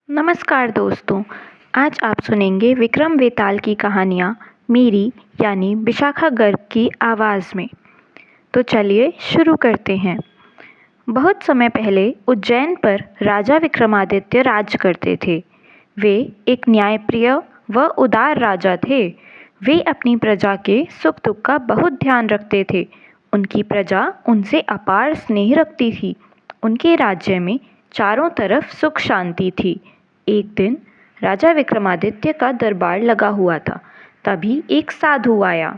नमस्कार दोस्तों। आज आप सुनेंगे विक्रम वेताल की कहानियाँ मेरी यानी विशाखा गर्ग की आवाज़ में। तो चलिए शुरू करते हैं। बहुत समय पहले उज्जैन पर राजा विक्रमादित्य राज करते थे। वे एक न्यायप्रिय व उदार राजा थे। वे अपनी प्रजा के सुख दुख का बहुत ध्यान रखते थे। उनकी प्रजा उनसे अपार स्नेह रखती थी। उनके राज्य में चारों तरफ सुख शांति थी। एक दिन राजा विक्रमादित्य का दरबार लगा हुआ था। तभी एक साधु आया।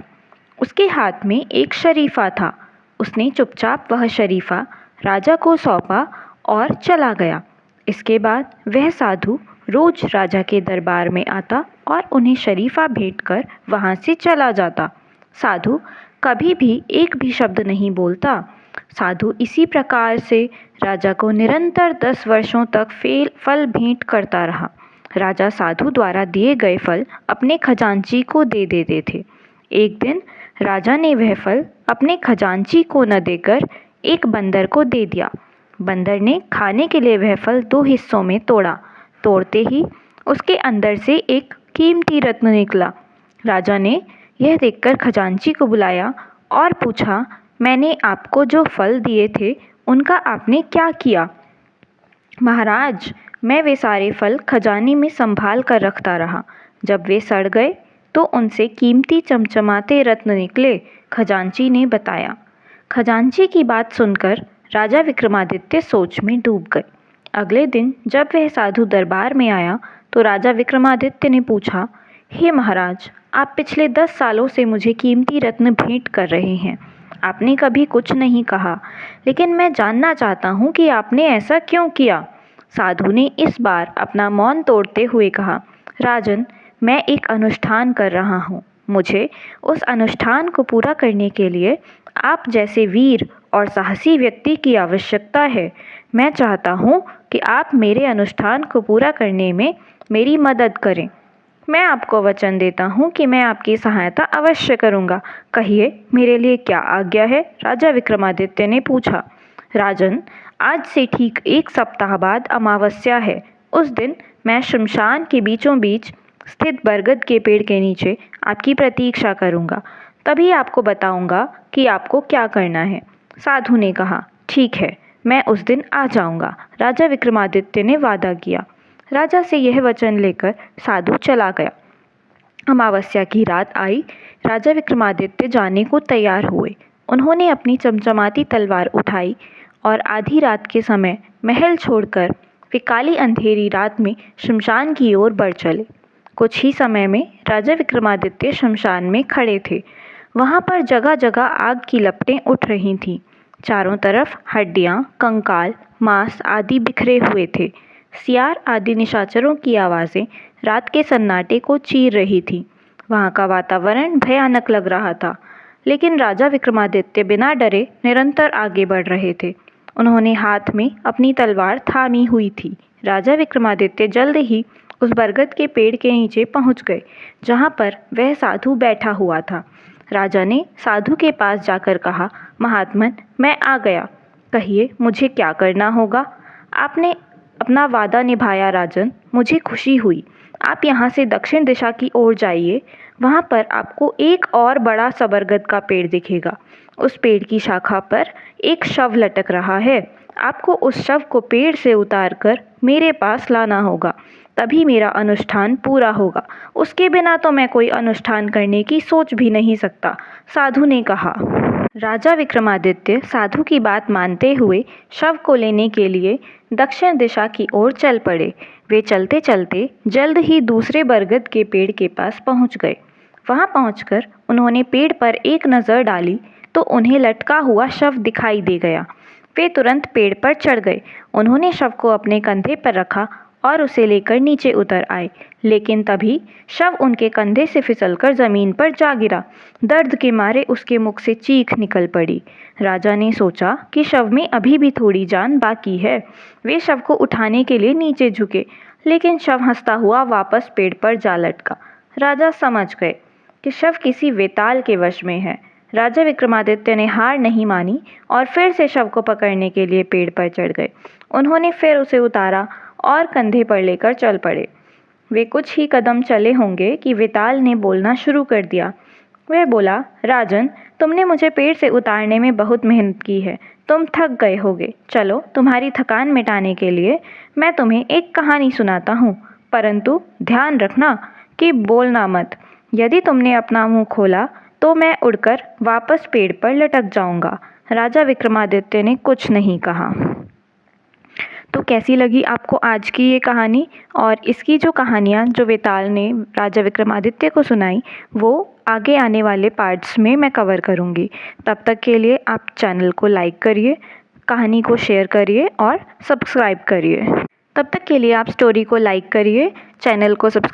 उसके हाथ में एक शरीफा था। उसने चुपचाप वह शरीफा राजा को सौंपा और चला गया। इसके बाद वह साधु रोज राजा के दरबार में आता और उन्हें शरीफा भेंट कर वहाँ से चला जाता। साधु कभी भी एक भी शब्द नहीं बोलता। साधु इसी प्रकार से राजा को निरंतर 10 वर्षों तक फल भेंट करता रहा। राजा साधु द्वारा दिए गए फल अपने खजांची को दे देते थे। एक दिन राजा ने वह फल अपने खजांची को न देकर एक बंदर को दे दिया। बंदर ने खाने के लिए वह फल 2 हिस्सों में तोड़ा। तोड़ते ही उसके अंदर से एक कीमती रत्न निकला। राजा ने यह देखकर खजांची को बुलाया और पूछा, मैंने आपको जो फल दिए थे उनका आपने क्या किया? महाराज, मैं वे सारे फल खजाने में संभाल कर रखता रहा। जब वे सड़ गए तो उनसे कीमती चमचमाते रत्न निकले, खजांची ने बताया। खजांची की बात सुनकर राजा विक्रमादित्य सोच में डूब गए। अगले दिन जब वह साधु दरबार में आया तो राजा विक्रमादित्य ने पूछा, हे महाराज, आप पिछले 10 सालों से मुझे कीमती रत्न भेंट कर रहे हैं। आपने कभी कुछ नहीं कहा, लेकिन मैं जानना चाहता हूँ कि आपने ऐसा क्यों किया? साधु ने इस बार अपना मौन तोड़ते हुए कहा, राजन, मैं एक अनुष्ठान कर रहा हूँ। मुझे उस अनुष्ठान को पूरा करने के लिए आप जैसे वीर और साहसी व्यक्ति की आवश्यकता है। मैं चाहता हूँ कि आप मेरे अनुष्ठान को पूरा करने में मेरी मदद करें। मैं आपको वचन देता हूँ कि मैं आपकी सहायता अवश्य करूँगा। कहिए, मेरे लिए क्या आज्ञा है? राजा विक्रमादित्य ने पूछा। राजन, आज से ठीक 1 सप्ताह बाद अमावस्या है। उस दिन मैं शमशान के बीचों बीच स्थित बरगद के पेड़ के नीचे आपकी प्रतीक्षा करूँगा। तभी आपको बताऊँगा कि आपको क्या करना है। साधु ने कहा, ठीक है, मैं उस दिन आ जाऊँगा। राजा विक्रमादित्य ने वादा किया। राजा से यह वचन लेकर साधु चला गया। अमावस्या की रात आई। राजा विक्रमादित्य जाने को तैयार हुए। उन्होंने अपनी चमचमाती तलवार उठाई और आधी रात के समय महल छोड़कर वे काली अंधेरी रात में शमशान की ओर बढ़ चले। कुछ ही समय में राजा विक्रमादित्य शमशान में खड़े थे। वहाँ पर जगह जगह आग की लपटें उठ रही थीं। चारों तरफ हड्डियाँ, कंकाल, मांस आदि बिखरे हुए थे। सियार आदि निशाचरों की आवाज़ें रात के सन्नाटे को चीर रही थीं। वहाँ का वातावरण भयानक लग रहा था, लेकिन राजा विक्रमादित्य बिना डरे निरंतर आगे बढ़ रहे थे। उन्होंने हाथ में अपनी तलवार थामी हुई थी। राजा विक्रमादित्य जल्द ही उस बरगद के पेड़ के नीचे पहुँच गए, जहाँ पर वह साधु बैठा हुआ था। राजा ने साधु के पास जाकर कहा, महात्मन, मैं आ गया। कहिए, मुझे क्या करना होगा? आपने अपना वादा निभाया राजन, मुझे खुशी हुई। आप यहाँ से दक्षिण दिशा की ओर जाइए। वहाँ पर आपको एक और बड़ा सा बरगद का पेड़ दिखेगा। उस पेड़ की शाखा पर एक शव लटक रहा है। आपको उस शव को पेड़ से उतारकर मेरे पास लाना होगा, तभी मेरा अनुष्ठान पूरा होगा। उसके बिना तो मैं कोई अनुष्ठान करने की सोच भी नहीं सकता, साधु ने कहा। राजा विक्रमादित्य साधु की बात मानते हुए शव को लेने के लिए दक्षिण दिशा की ओर चल पड़े। वे चलते चलते जल्द ही दूसरे बरगद के पेड़ के पास पहुंच गए। वहां पहुंचकर उन्होंने पेड़ पर एक नज़र डाली तो उन्हें लटका हुआ शव दिखाई दे गया। वे तुरंत पेड़ पर चढ़ गए। उन्होंने शव को अपने कंधे पर रखा और उसे लेकर नीचे उतर आए, लेकिन तभी शव उनके कंधे से फिसलकर ज़मीन पर जा गिरा। दर्द के मारे उसके मुख से चीख निकल पड़ी। राजा ने सोचा कि शव में अभी भी थोड़ी जान बाकी है। वे शव को उठाने के लिए नीचे झुके, लेकिन शव हंसता हुआ वापस पेड़ पर जा लटका। राजा समझ गए कि शव किसी वेताल के वश में है। राजा विक्रमादित्य ने हार नहीं मानी और फिर से शव को पकड़ने के लिए पेड़ पर चढ़ गए। उन्होंने फिर उसे उतारा और कंधे पर लेकर चल पड़े। वे कुछ ही कदम चले होंगे कि वेताल ने बोलना शुरू कर दिया। वह बोला, राजन, तुमने मुझे पेड़ से उतारने में बहुत मेहनत की है। तुम थक गए होगे। चलो, तुम्हारी थकान मिटाने के लिए मैं तुम्हें एक कहानी सुनाता हूँ, परंतु ध्यान रखना कि बोलना मत। यदि तुमने अपना मुंह खोला तो मैं उड़कर वापस पेड़ पर लटक जाऊंगा। राजा विक्रमादित्य ने कुछ नहीं कहा। तो कैसी लगी आपको आज की ये कहानी? और इसकी जो कहानियाँ जो वेताल ने राजा विक्रमादित्य को सुनाई, वो आगे आने वाले पार्ट्स में मैं कवर करूँगी। तब तक के लिए आप चैनल को लाइक करिए, कहानी को शेयर करिए और सब्सक्राइब करिए। तब तक के लिए आप स्टोरी को लाइक करिए, चैनल को सब्सक्राइब